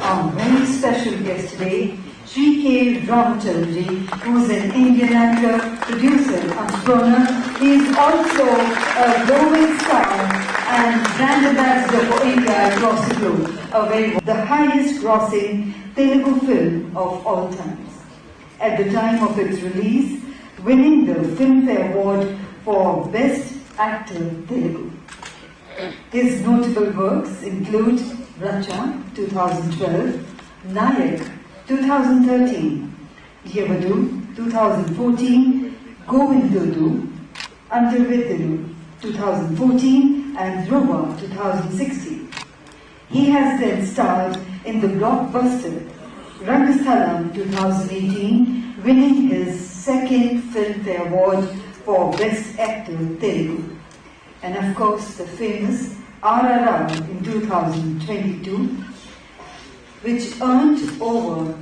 our very special guest today, Sri K. Ramachandran, who is an Indian actor, producer, entrepreneur. He is also a global star and brand ambassador for India across the globe. The highest grossing Telugu film of all times. At the time of its release, winning the Filmfare Award for Best Actor Telugu. His notable works include Racha 2012, Nayak 2013, Yevadu 2014, Govindudu, Antarvidilu 2014 and Dhruva 2016. He has then starred in the blockbuster Rangasthalam 2018, winning his second Filmfare Award for Best Actor Telugu. And of course the famous RRR in 2022, which earned over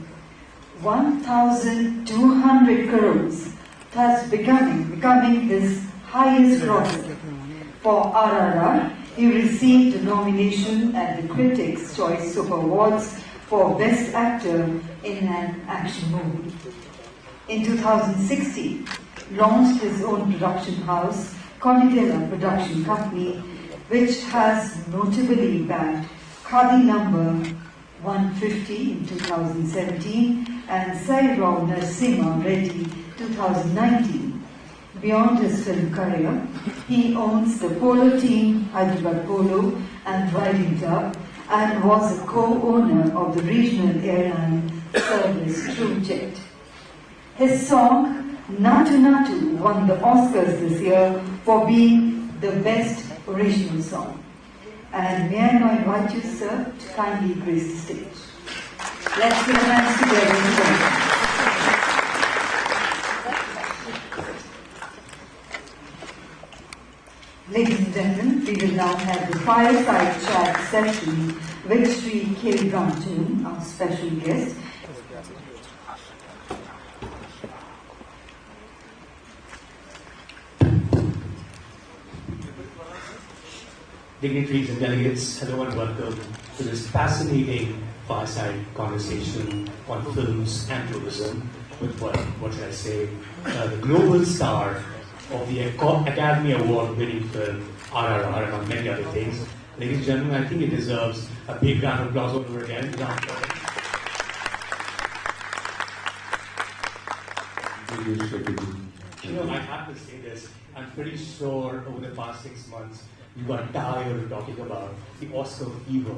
1,200 crores, thus becoming his highest grosser. For RRR, he received a nomination at the Critics' Choice Super Awards for Best Actor in an Action Movie. In 2016, launched his own production house, Konigala Production Company, which has notably bagged Khadi number 150 in 2017 and Sai Rao Narasimha Reddy 2019. Beyond his film career, he owns the polo team Hyderabad Polo and Riding Club and was a co-owner of the regional airline service TrueJet. His song Natu Natu won the Oscars this year for being the best original song. And may I now invite you, sir, to kindly grace the stage. Let's put our hands together together. Ladies and gentlemen, we will now have the fireside chat session with Sri K. Ramachandran, our special guest. Dignitaries and delegates, hello and welcome to this fascinating fireside conversation on films and tourism with what should I say, the global star of the Academy Award winning film RRR and on many other things. Ladies and gentlemen, I think it deserves a big round of applause over again. You know, I have to say this, I'm pretty sure over the past 6 months, you got tired of talking about the Oscar fever,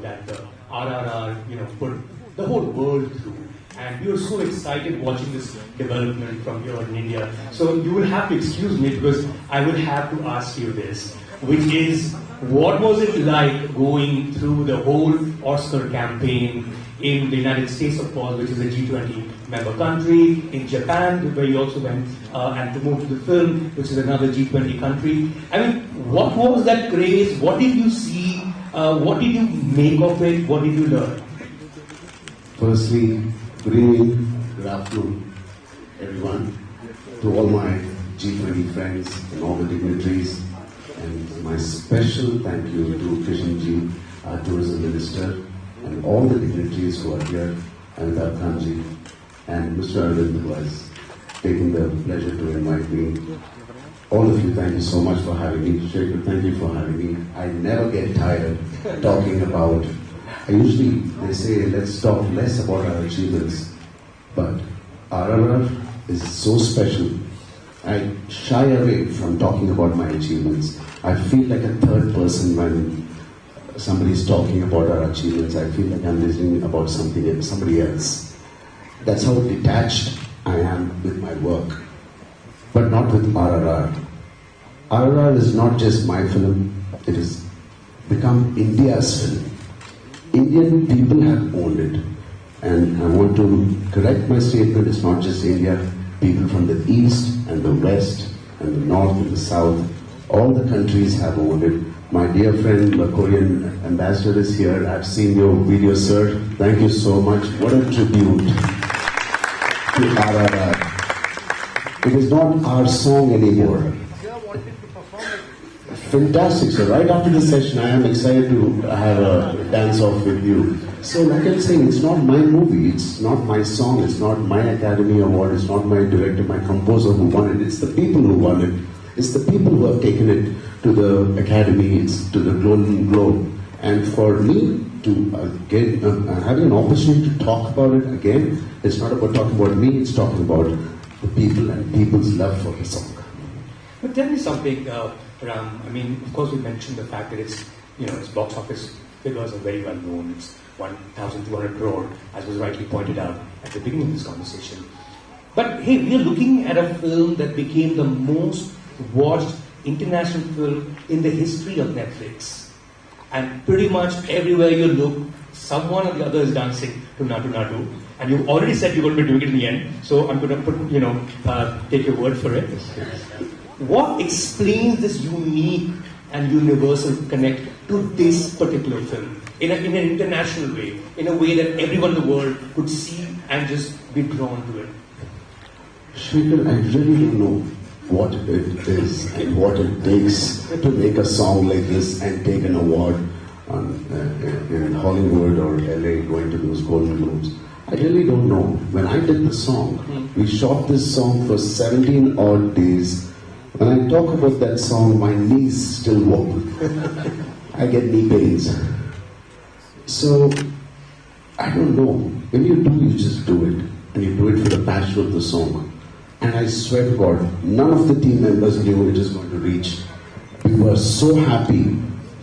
that the RRR, put the whole world through. And we were so excited watching this development from here in India. So you will have to excuse me because I will have to ask you this, which is, what was it like going through the whole Oscar campaign in the United States, of course, which is a G20 member country, in Japan, where you also went and promoted the film, which is another G20 country. I mean, what was that craze? What did you see? What did you make of it? What did you learn? Firstly, good evening, good afternoon, everyone, to all my G20 friends and all the dignitaries, and my special thank you to Kishan Ji, our tourism minister, and all the dignitaries who are here, Amitabh Khanji, and Mr. Arvind, who has taken the pleasure to invite me. All of you, thank you so much for having me. Shekhar, thank you for having me. I never get tired talking about. They say, let's talk less about our achievements. But RRR is so special. I shy away from talking about my achievements. I feel like a third person when somebody's talking about our achievements. I feel like I'm listening about somebody else. That's how detached I am with my work. But not with RRR. RRR is not just my film. It has become India's film. Indian people have owned it. And I want to correct my statement, it's not just India. People from the East and the West and the North and the South, all the countries have owned it. My dear friend, the Korean ambassador is here. I've seen your video, sir. Thank you so much. What a tribute to RRR. It is not our song anymore. Fantastic. So right after this session, I am excited to have a dance off with you. So like I'm saying, it's not my movie, it's not my song, it's not my Academy Award, it's not my director, my composer who won it, it's the people who won it. It's the people who have taken it to the Academy, it's to the Golden Globe. And for me to get having an opportunity to talk about it again, it's not about talking about me, it's talking about the people and people's love for the song. But tell me something, Ram. I mean, of course, we mentioned the fact that its box office figures are very well known. It's 1,200 crore, as was rightly pointed out at the beginning of this conversation. But hey, we are looking at a film that became the most watched international film in the history of Netflix. And pretty much everywhere you look, someone or the other is dancing to Nadu Nadu. And you already said you're going to be doing it in the end, so I'm going to put, take your word for it. What explains this unique and universal connect to this particular film in an international way, in a way that everyone in the world could see and just be drawn to it? Shrikal, I really don't know what it is and what it takes to make a song like this and take an award in Hollywood or LA, going to those Golden Globes. I really don't know. When I did the song, we shot this song for 17 odd days. When I talk about that song, my knees still wobble. I get knee pains. So, I don't know. When you do, you just do it. And you do it for the passion of the song. And I swear to God, none of the team members knew it is going to reach. We were so happy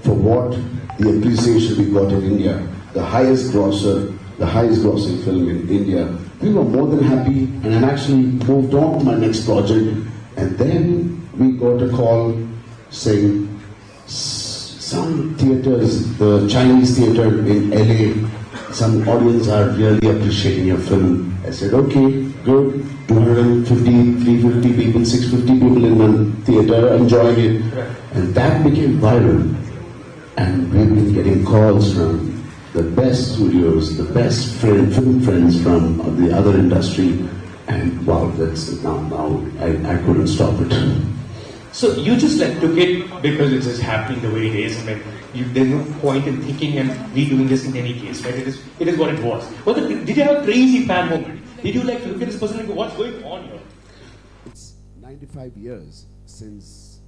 for what the appreciation we got in India. The highest grossing film in India. We were more than happy, and I actually moved on to my next project. And then we got a call saying some theaters, the Chinese theater in LA, some audience are really appreciating your film. I said, okay, good. 250, 350 people, 650 people in one theater enjoying it. And that became viral. And we've been getting calls from the best studios, the best film friends from the other industry. And wow, that's now I couldn't stop it. So you just took it because it's just happening the way it is. I mean, there's no point in thinking and redoing this in any case, right? It is what it was. Did you have a crazy fan moment? Did you look at this person and go, what's going on here? It's 95 years since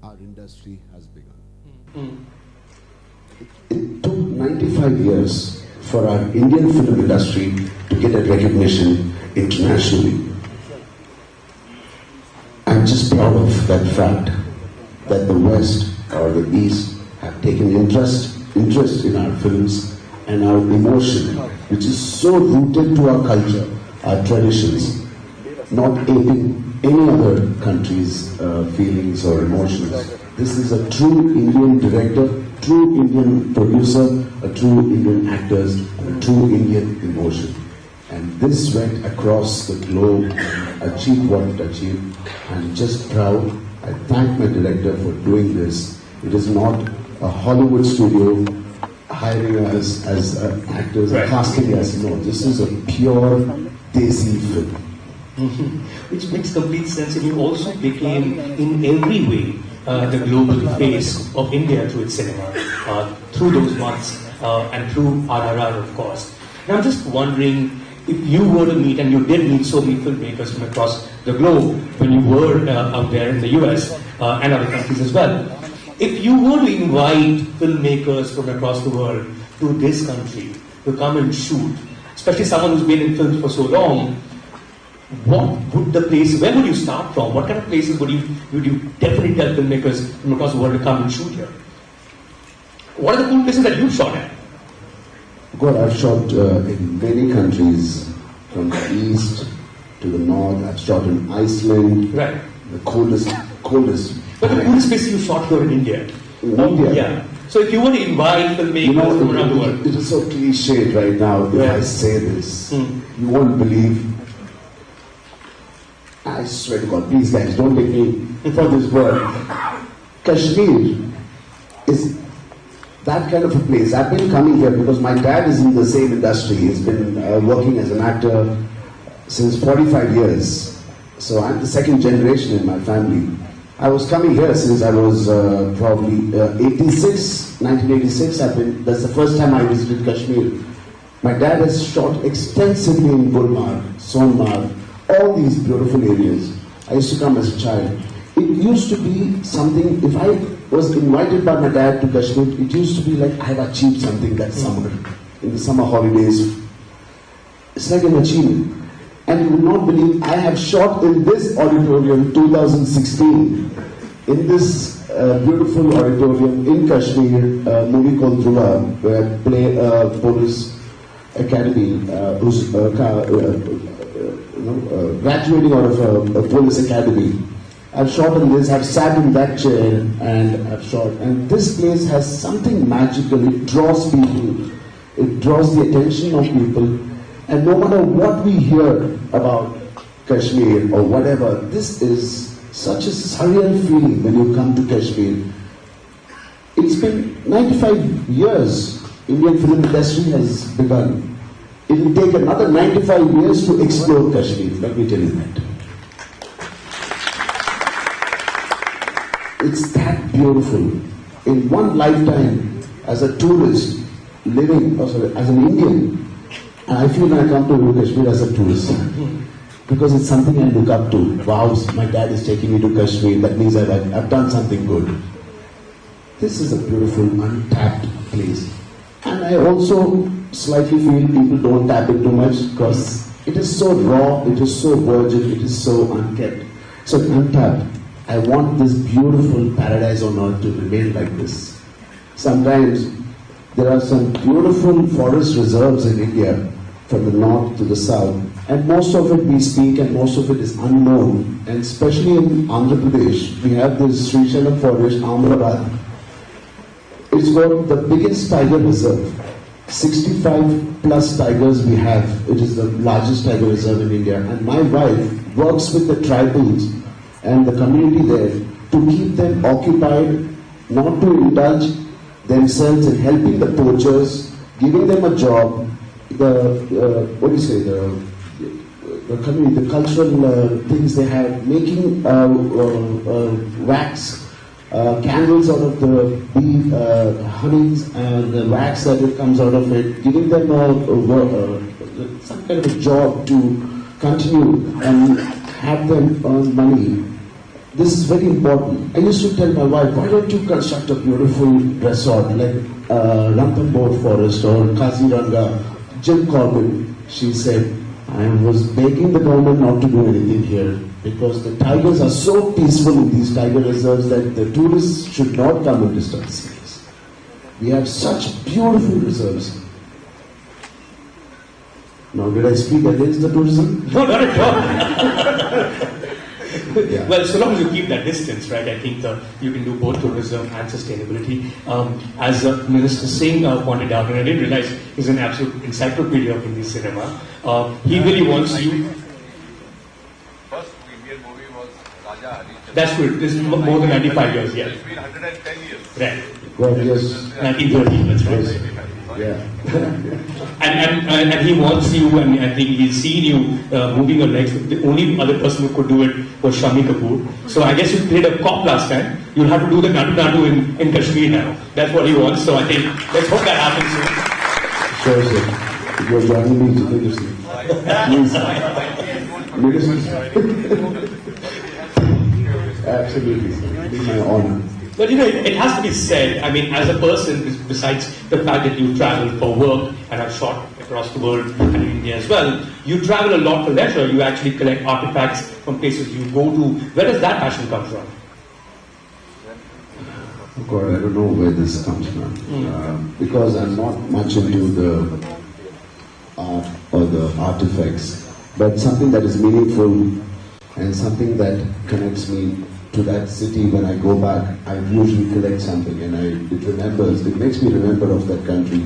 our industry has begun. It took 95 years for our Indian film industry to get a recognition internationally. I'm just proud of that fact that the West or the East have taken interest in our films and our emotion, which is so rooted to our culture, our traditions, not aping any other country's feelings or emotions. This is a true Indian director, true Indian producer, a true Indian actors, and a true Indian emotion. And this went across the globe and achieved what it achieved. I'm just proud. I thank my director for doing this. It is not a Hollywood studio hiring us as actors, right, casting us. No, this is a pure Desi film. Which makes complete sense, and you also became, in every way, the global face of India through its cinema, through those months, and through RRR, of course. Now I'm just wondering, if you were to meet, and you did meet so many filmmakers from across the globe when you were out there in the US and other countries as well, if you were to invite filmmakers from across the world to this country to come and shoot, especially someone who's been in films for so long, what would the place, where would you start from? What kind of places would you definitely tell filmmakers from across the world to come and shoot here? What are the cool places that you've shot at? God, I've shot in many countries, from the east to the north. I've shot in Iceland, right, the coldest. But the coolest place you shot here in India. In India. Yeah. So if you were to invite filmmakers from around the world. It is so cliched right now if I say this. You won't believe. I swear to God, please guys, don't take me for this word. Kashmir is that kind of a place. I've been coming here because my dad is in the same industry. He's been working as an actor since 45 years. So I'm the second generation in my family. I was coming here since I was probably 1986. That's the first time I visited Kashmir. My dad has shot extensively in Gulmarg, Sonmarg, all these beautiful areas. I used to come as a child. It used to be something, if I was invited by my dad to Kashmir, it used to be like I have achieved something that summer, in the summer holidays. It's like an achievement. And you will not believe, I have shot in this auditorium 2016, in this beautiful auditorium in Kashmir, a movie called Dhruva, where I play a police academy, who's graduating out of a police academy. I've shot in this, I've sat in that chair and I've shot. And this place has something magical. It draws people. It draws the attention of people. And no matter what we hear about Kashmir or whatever, this is such a surreal feeling when you come to Kashmir. It's been 95 years Indian film industry has begun. It will take another 95 years to explore Kashmir, let me tell you that. It's that beautiful. In one lifetime, as a tourist, living, as an Indian, and I feel when I come to Kashmir as a tourist, because it's something I look up to. Wow, my dad is taking me to Kashmir, that means I've done something good. This is a beautiful, untapped place. And I also slightly feel people don't tap it too much because it is so raw, it is so virgin, it is so unkept, so untapped. I want this beautiful paradise on earth to remain like this. Sometimes there are some beautiful forest reserves in India, from the north to the south, and most of it we speak and most of it is unknown. And especially in Andhra Pradesh, we have this Srinagar forest, Ahmedabad. It's got the biggest tiger reserve. 65 plus tigers we have. It is the largest tiger reserve in India. And my wife works with the tribals and the community there to keep them occupied, not to indulge themselves in helping the poachers, giving them a job. The community, the cultural things they have, making wax. Candles out of the bee honeys and the wax that it comes out of it, giving them some kind of a job to continue and have them earn money. This is very important. I used to tell my wife, why don't you construct a beautiful resort like Ranthambore Forest or Kaziranga, Jim Corbett? She said, I was begging the government not to do anything here, because the tigers are so peaceful in these tiger reserves that the tourists should not come and disturb us. We have such beautiful reserves. Now, did I speak against the tourism? No, not at all. Yeah. Well, so long as you keep that distance, right, I think you can do both tourism and sustainability. As Minister Singh pointed out, and I didn't realize he's an absolute encyclopedia of Hindi cinema, he really wants you... That's good. This is more than 95 years, yeah. It's been 110 years. Right. Well, yes. 1913, that's right. Yes. Yeah. and he wants you, and I think he's seen you moving your legs. The only other person who could do it was Shami Kapoor. So I guess you played a cop last time. You'll have to do the Natu Natu in Kashmir now. That's what he wants. So I think, let's hope that happens soon. Sure, sir. If you're joining me to please. Absolutely, it's my honor. But you know, it has to be said, I mean, as a person, besides the fact that you travel for work and have shot across the world and in India as well, you travel a lot for leisure. You actually collect artifacts from places you go to. Where does that passion come from? Oh God, I don't know where this comes from. Because I'm not much into the art or the artifacts, but something that is meaningful and something that connects me to that city. When I go back, I usually collect something and it makes me remember of that country.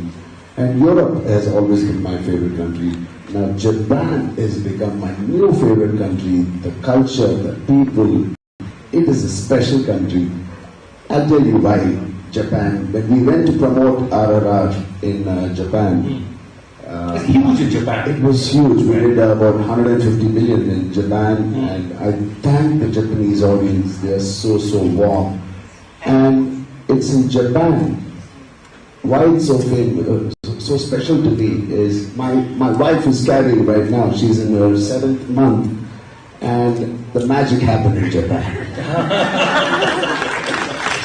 And Europe has always been my favorite country. Now Japan has become my new favorite country. The culture, the people, it is a special country. I'll tell you why Japan. When we went to promote RRR in Japan, It's huge in Japan. It was huge. We did about 150 million in Japan, and I thank the Japanese audience. They are so warm, and it's in Japan. Why it's so famous, so special to me is my wife is carrying right now. She's in her 7th month, and the magic happened in Japan.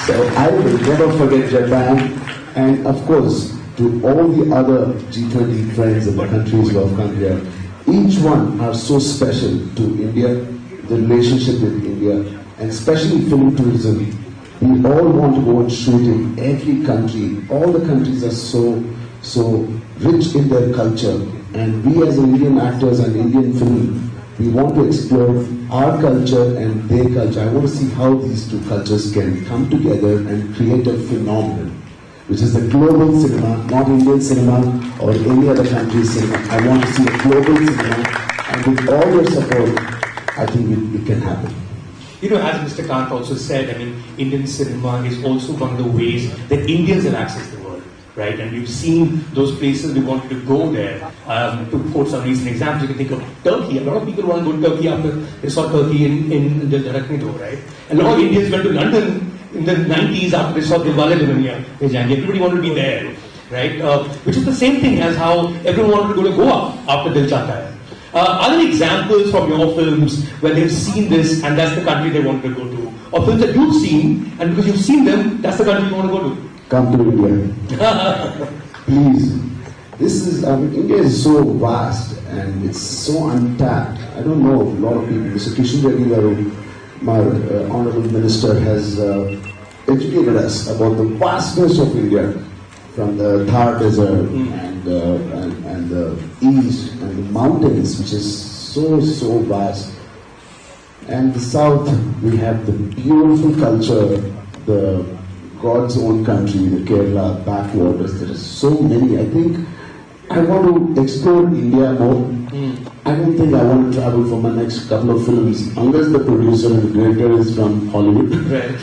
So I will never forget Japan, and of course, to all the other G20 friends in the countries who have come here, each one are so special to India, the relationship with India, and especially film tourism. We all want to go and shoot in every country. All the countries are so rich in their culture, and we as Indian actors and Indian film, we want to explore our culture and their culture. I want to see how these two cultures can come together and create a phenomenon, which is the global cinema, not Indian cinema or any other country's cinema. I want to see a global cinema, and with all your support, I think it can happen. You know, as Mr. Kant also said, I mean, Indian cinema is also one of the ways that Indians have accessed the world, right? And we've seen those places, we wanted to go there. To quote some recent examples, you can think of Turkey. A lot of people want to go to Turkey after they saw Turkey in the Daraknido, right? And a lot of Indians went to London in the 90s after they saw Dilwale Dulhaniya Le Jayenge. Everybody wanted to be there, right? Which is the same thing as how everyone wanted to go to Goa after Dil Chahta Hai. Are there examples from your films where they've seen this and that's the country they want to go to? Or films that you've seen and because you've seen them, that's the country you want to go to? Come to India. Please. This is, India is so vast and it's so untapped. I don't know, a lot of people, Mr. Kishan Reddy Garu, my Honorable Minister, has educated us about the vastness of India, from the Thar Desert and the east and the mountains, which is so vast. And the south, we have the beautiful culture, the God's own country, the Kerala backwaters. There are so many. I think I want to explore India more. I don't think I want to travel for my next couple of films unless the producer and the director is from Hollywood. Right.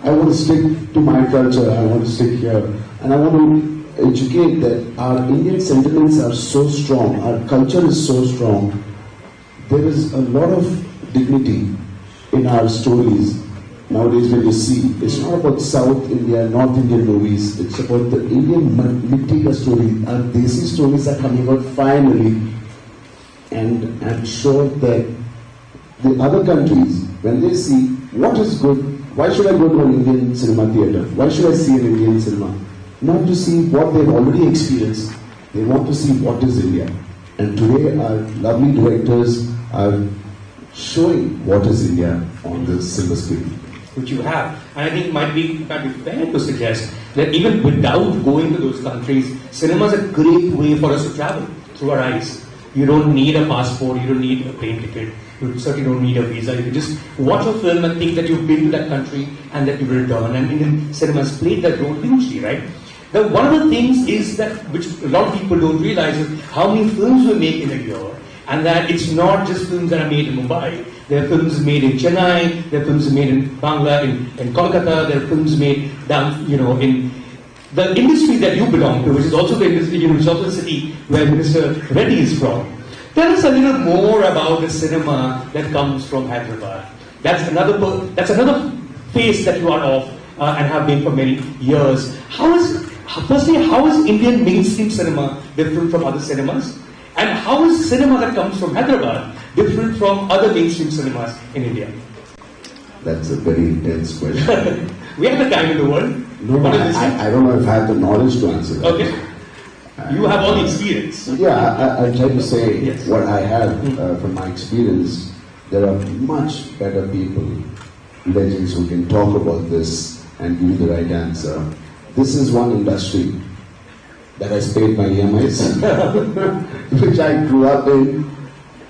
I want to stick to my culture. I want to stick here, and I want to educate that our Indian sentiments are so strong. Our culture is so strong. There is a lot of dignity in our stories. Nowadays when you see, it's not about South India, North Indian movies, it's about the Indian Mitti story. Our Desi stories are coming out finally, and I'm sure that the other countries, when they see what is good, why should I go to an Indian cinema theatre? Why should I see an Indian cinema? Not to see what they've already experienced, they want to see what is India. And today our lovely directors are showing what is India on the silver screen. Which you have. And I think it might be fair to suggest that even without going to those countries, cinema is a great way for us to travel through our eyes. You don't need a passport, you don't need a plane ticket, you certainly don't need a visa. You can just watch a film and think that you've been to that country and that you will return. And Indian cinema has played that role hugely, right? Now, one of the things is that, which a lot of people don't realize, is how many films we make in a year. And that it's not just films that are made in Mumbai. There are films made in Chennai, there are films made in Bangla, in Kolkata, there are films made down, in the industry that you belong to, which is also the industry, which is also the city where Mr. Reddy is from. Tell us a little more about the cinema that comes from Hyderabad. That's another face that you are of and have been for many years. How is Indian mainstream cinema different from other cinemas? And how is cinema that comes from Hyderabad different from other mainstream cinemas in India? That's a very intense question. We have the time in the world. No, I don't know if I have the knowledge to answer that. Okay. You have all the experience. Yeah, I'll try to say yes. what I have from my experience. There are much better people, legends who can talk about this and give you the right answer. This is one industry that has paid my EMIs, which I grew up in,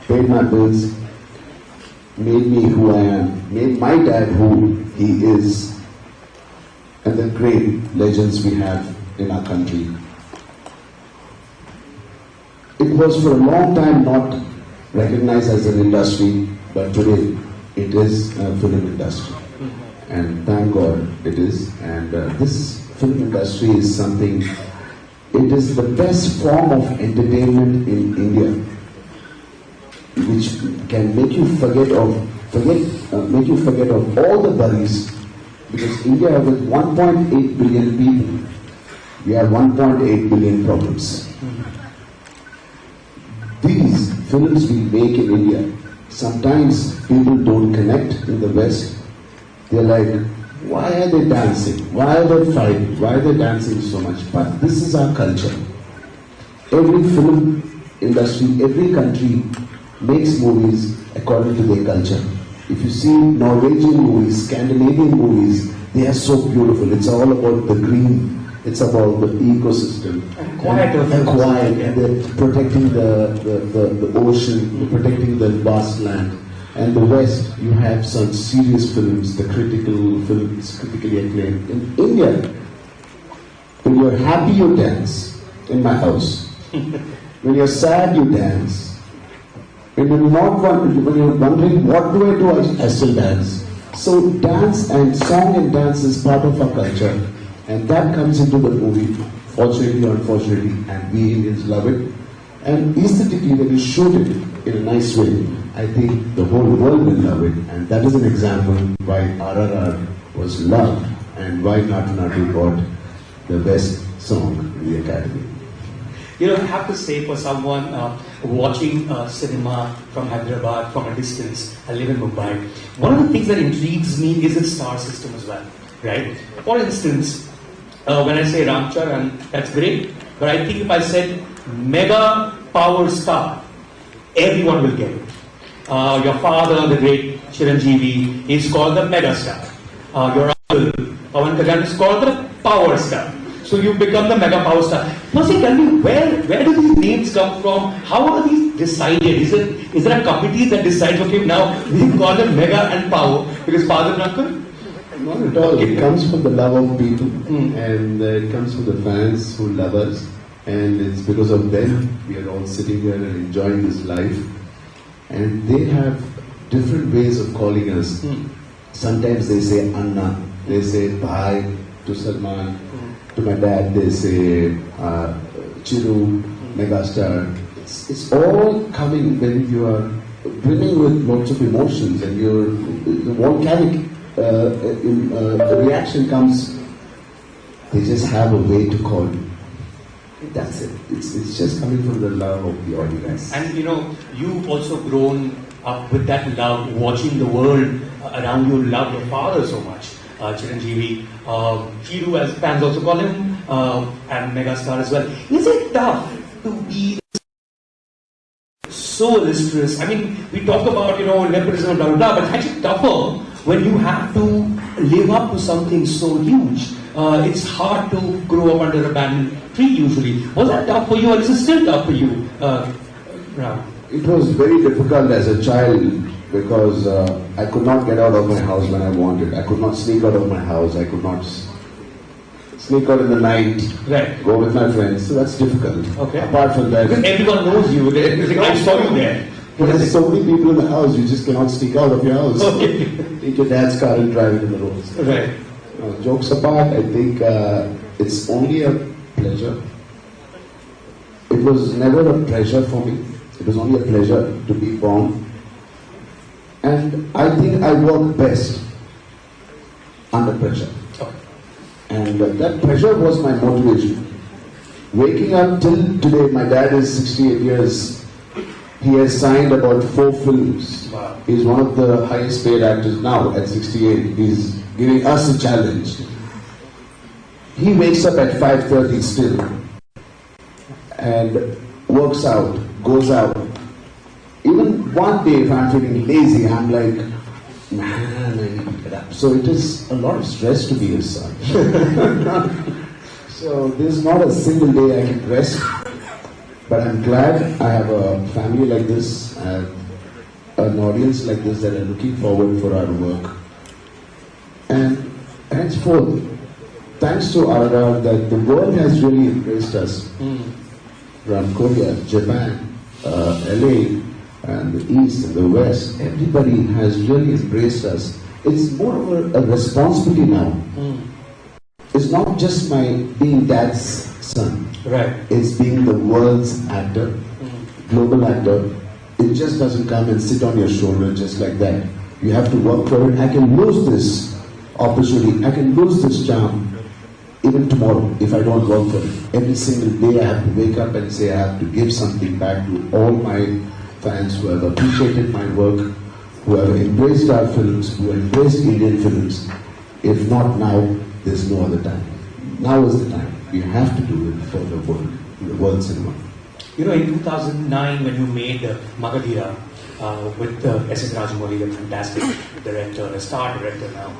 paid my bills, made me who I am, made my dad who he is, and the great legends we have in our country. It was for a long time not recognized as an industry, but today it is a film industry. And thank God it is. And this film industry is something, it is the best form of entertainment in India, which can make you forget of all the worries. Because India, with 1.8 billion people, we have 1.8 billion problems. These films we make in India, sometimes people don't connect in the West. They're like, why are they dancing? Why are they fighting? Why are they dancing so much? But this is our culture. Every film industry, every country makes movies according to their culture. If you see Norwegian movies, Scandinavian movies, they are so beautiful. It's all about the green. It's about the ecosystem. And quiet. And they're protecting the ocean, protecting the vast land. And the West, you have some serious films, the critical films, critically acclaimed. In India, when you're happy, you dance in my house. When you're sad, you dance. When you're wondering, what do I do, I still dance. So dance and song and dance is part of our culture. And that comes into the movie, fortunately or unfortunately, and we Indians love it. And aesthetically, when you shoot it in a nice way, I think the whole world will love it. And that is an example why RRR was loved and why Natu Natu got the best song in the Academy. You know, I have to say, for someone watching cinema from Hyderabad from a distance, I live in Mumbai, one of the things that intrigues me is its star system as well, right? For instance, when I say Ram Charan, that's great, but I think if I said mega power star, everyone will get it. Your father, the great Chiranjeevi, is called the mega star. Your uncle, Pawan Kalyan, is called the power star. So you become the mega power star. Firstly, tell me, where do these names come from? How are these decided? Is there a committee that decides, okay, now we call them mega and power because father and uncle? Not at all. It comes from the love of people, and it comes from the fans who love us, and it's because of them we are all sitting here and enjoying this life. And they have different ways of calling us. Sometimes they say Anna, they say Bhai to Salman. To my dad, they say Chiru, megastar. It's all coming when you are brimming with lots of emotions, and the volcanic reaction comes. They just have a way to call you. That's it. It's just coming from the love of the audience. And you know, you've also grown up with that love, watching the world around you, love your father so much. Chiranjeevi, Chiru, as fans also call him, and megastar as well. Is it tough to be so illustrious? I mean, we talk about, nepotism, blah, blah, blah, but it's actually tougher when you have to live up to something so huge. It's hard to grow up under a banyan tree usually. Was that tough for you, or is it still tough for you, Ram? It was very difficult as a child, because I could not get out of my house when I wanted. I could not sneak out of my house. I could not sneak out in the night, go with my friends. So that's difficult. Okay. Apart from that, because everyone knows you. I saw you there. There's so many people in the house, you just cannot sneak out of your house. Okay. Take your dad's car and drive it in the roads. Right. Jokes apart, I think it's only a pleasure. It was never a pressure for me. It was only a pleasure to be born. And I think I work best under pressure. And that pressure was my motivation. Waking up till today, my dad is 68 years. He has signed about 4 films. Wow. He's one of the highest paid actors now at 68. He's giving us a challenge. He wakes up at 5:30 still and works out, goes out. Even one day if I'm feeling lazy, I'm like, man, I need to get up. So it is a lot of stress to be his son. So there's not a single day I can rest. But I'm glad I have a family like this, I have an audience like this that are looking forward for our work. And henceforth, thanks to RRR, that the world has really embraced us. From Korea, Japan, LA, and the East and the West, everybody has really embraced us. It's more of a responsibility now. It's not just my being dad's son. Right. It's being the world's actor, global actor. It just doesn't come and sit on your shoulder just like that. You have to work for it. I can lose this opportunity. I can lose this charm even tomorrow if I don't work for it. Every single day I have to wake up and say I have to give something back to all my fans who have appreciated my work, who have embraced our films, who have embraced Indian films. If not now, there's no other time. Now is the time. We have to do it for the world cinema. You know, in 2009, when you made Magadhira with S.S. Rajamouli, the fantastic director, a star director now,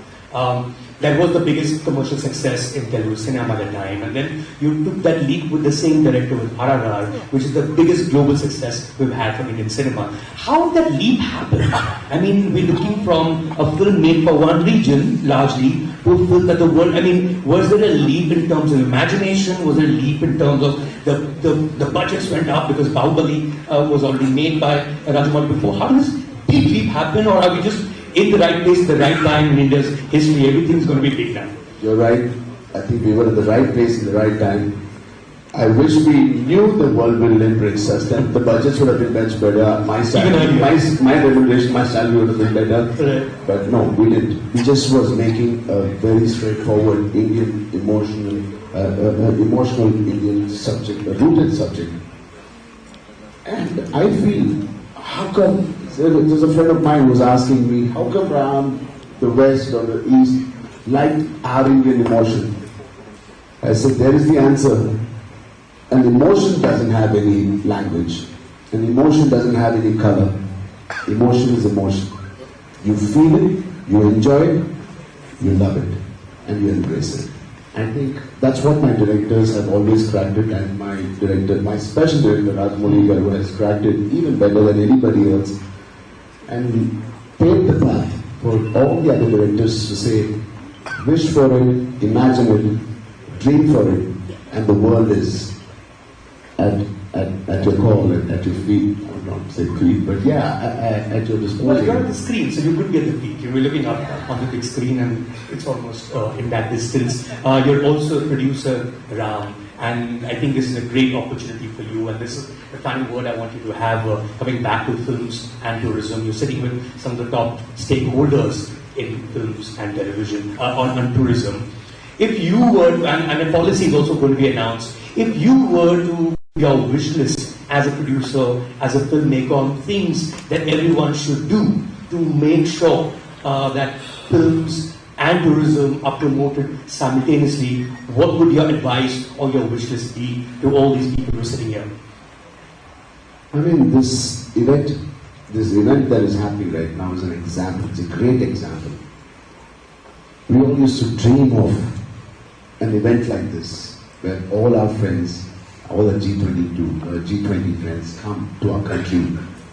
that was the biggest commercial success in Telugu cinema at the time. And then you took that leap with the same director with RRR, which is the biggest global success we've had from Indian cinema. How did that leap happen? I mean, we're looking from a film made for one region, largely, to a film that the world, I mean, was there a leap in terms of imagination? Was there a leap in terms of the budgets went up because Bahubali was already made by Rajamouli before? How does this big leap happen, or are we just in the right place at the right time in India's history? Everything's going to be big now. You're right. I think we were at the right place in the right time. I wish we knew the world will embrace us. Then the budgets would have been much better. My salary, my remuneration, my salary would have been better. Right. But no, we didn't. We just was making a very straightforward Indian emotional Indian subject, a rooted subject. And I feel, how come? There's a friend of mine who was asking me, how come around the West or the East like our Indian emotion? I said, there is the answer. An emotion doesn't have any language. An emotion doesn't have any color. Emotion is emotion. You feel it, you enjoy it, you love it, and you embrace it. I think that's what my directors have always cracked it, and my special director, Rajamouli Garu, has cracked it even better than anybody else. And we paved the path for all the other directors to say, wish for it, imagine it, dream for it, and the world is at your call, at your feet. I would not say feet, but yeah, at your disposal. Well, you're on the screen, so you could get the peak. You're looking up on the big screen, and it's almost in that distance. You're also a producer, Ram, and I think this is a great opportunity for you. And this is the final word I want you to have coming back to films and tourism. You're sitting with some of the top stakeholders in films and television on tourism. If you were, and a policy is also going to be announced, if you were to your wish list as a producer, as a filmmaker, on things that everyone should do to make sure that films and tourism are promoted simultaneously, what would your advice or your wish list be to all these people who are sitting here? I mean, this event that is happening right now is an example. It's a great example. We all used to dream of an event like this, where all our friends, all the G20 friends come to our country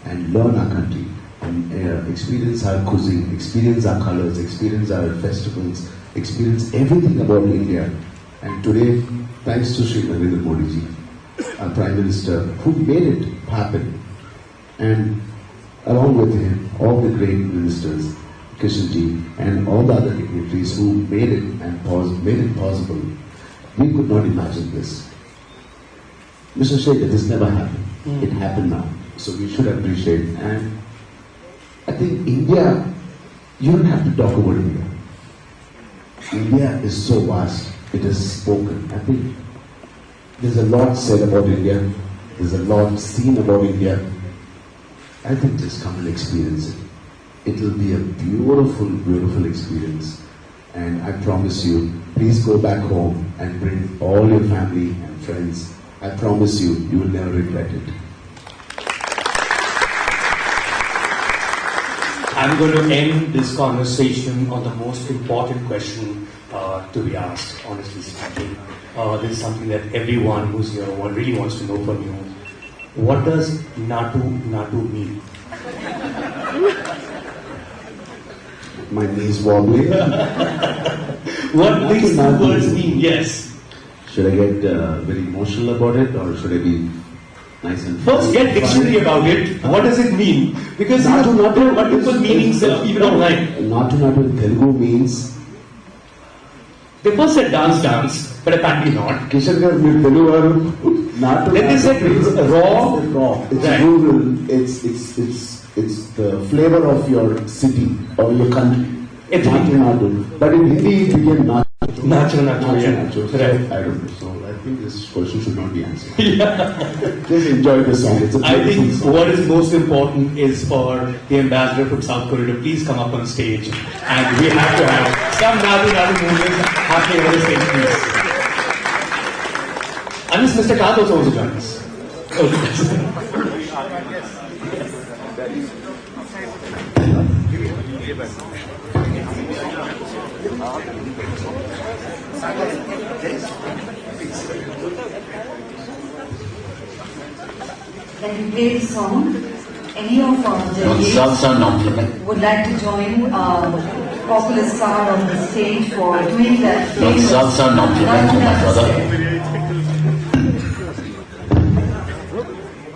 and learn our country and experience our cuisine, experience our colors, experience our festivals, experience everything about India. And today, thanks to Shri Narendra Modi ji, our Prime Minister, who made it happen, and along with him, all the great ministers, Kishan ji, and all the other dignitaries who made it and made it possible. We could not imagine this. Mr. Shekhar, this never happened. It happened now. So we should appreciate it. And I think India, you don't have to talk about India. India is so vast. It is spoken. I think there's a lot said about India. There's a lot seen about India. I think just come and experience it. It will be a beautiful, beautiful experience. And I promise you, please go back home and bring all your family and friends. I promise you, you will never regret it. I'm going to end this conversation on the most important question to be asked, honestly speaking. This is something that everyone who's here really wants to know from you. What does Natu mean? My knees wobbly. What these two words mean? Yes. Should I get very emotional about it, or should I be nice and First, get dictionary about it. What does it mean? Because there are multiple meanings even online. Natu in Telugu means They first said dance, but apparently not. Kishan garu, మీరు తెలుగు వారు నాటు. Then they said raw. It's Right. rural. It's the flavor of your city or your country. It's Natu. But in Hindi it became nacho. Nacho, yeah. Nacho. So Right. I don't know. So I think this question should not be answered. Just enjoy the song. It's a I think beautiful song. what is most important is for the ambassador from South Korea to please come up on stage, and we have to have some Nadu movements happening on the stage, please. Unless Mr. Kathos also joins us. Can you play the song? Any of our judges would like to join popular star on the stage for doing that famous national step.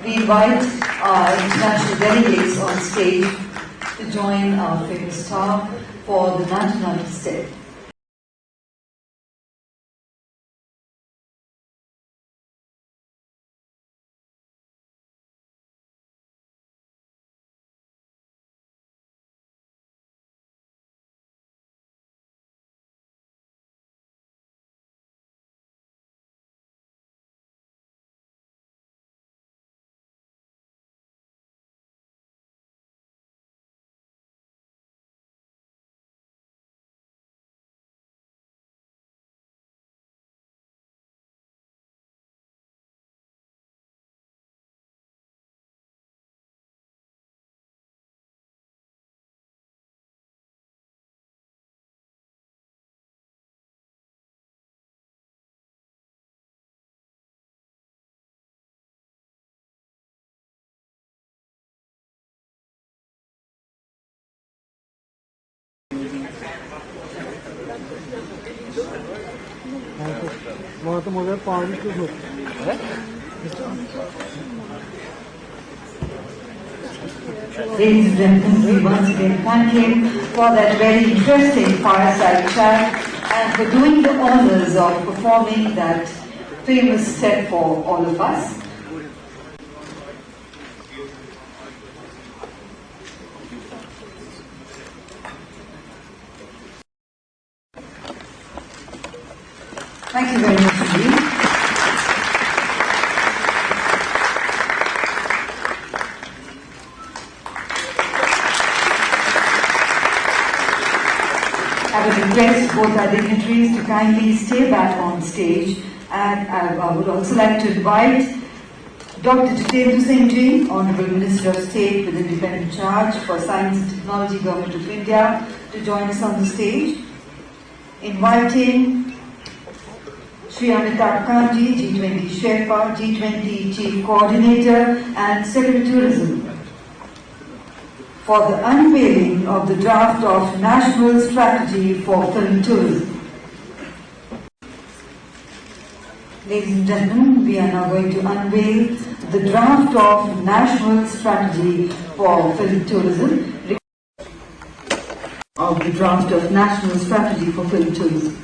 We invite our international delegates on stage to join our famous star for the national step. Ladies and gentlemen, we once again thank him for that very interesting fireside chat and for doing the honors of performing that famous step for all of us. Thank you very much indeed. I would request both our dignitaries to kindly stay back on stage, and I would also like to invite Dr. Jitendra Singh Ji, Honorable Minister of State with independent charge for Science and Technology, Government of India, to join us on the stage. Inviting Shri Amitabh Kanji, G20 Sherpa, G20 Chief Coordinator and Secretary Tourism, for the unveiling of the draft of National Strategy for Film Tourism. Ladies and gentlemen, we are now going to unveil the draft of National Strategy for Film Tourism. Of the draft of National Strategy for Film Tourism.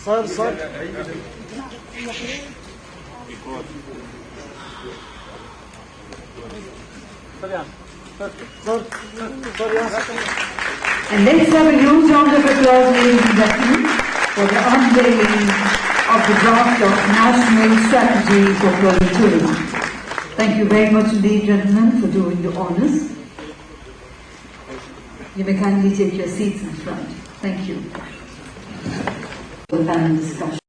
Sir. And let's have a huge round of applause, ladies and gentlemen, for the unveiling of the draft of National Strategy for Film Tourism. Thank you very much indeed, gentlemen, for doing the honors. You may kindly take your seats in front. Thank you. For the panel discussion.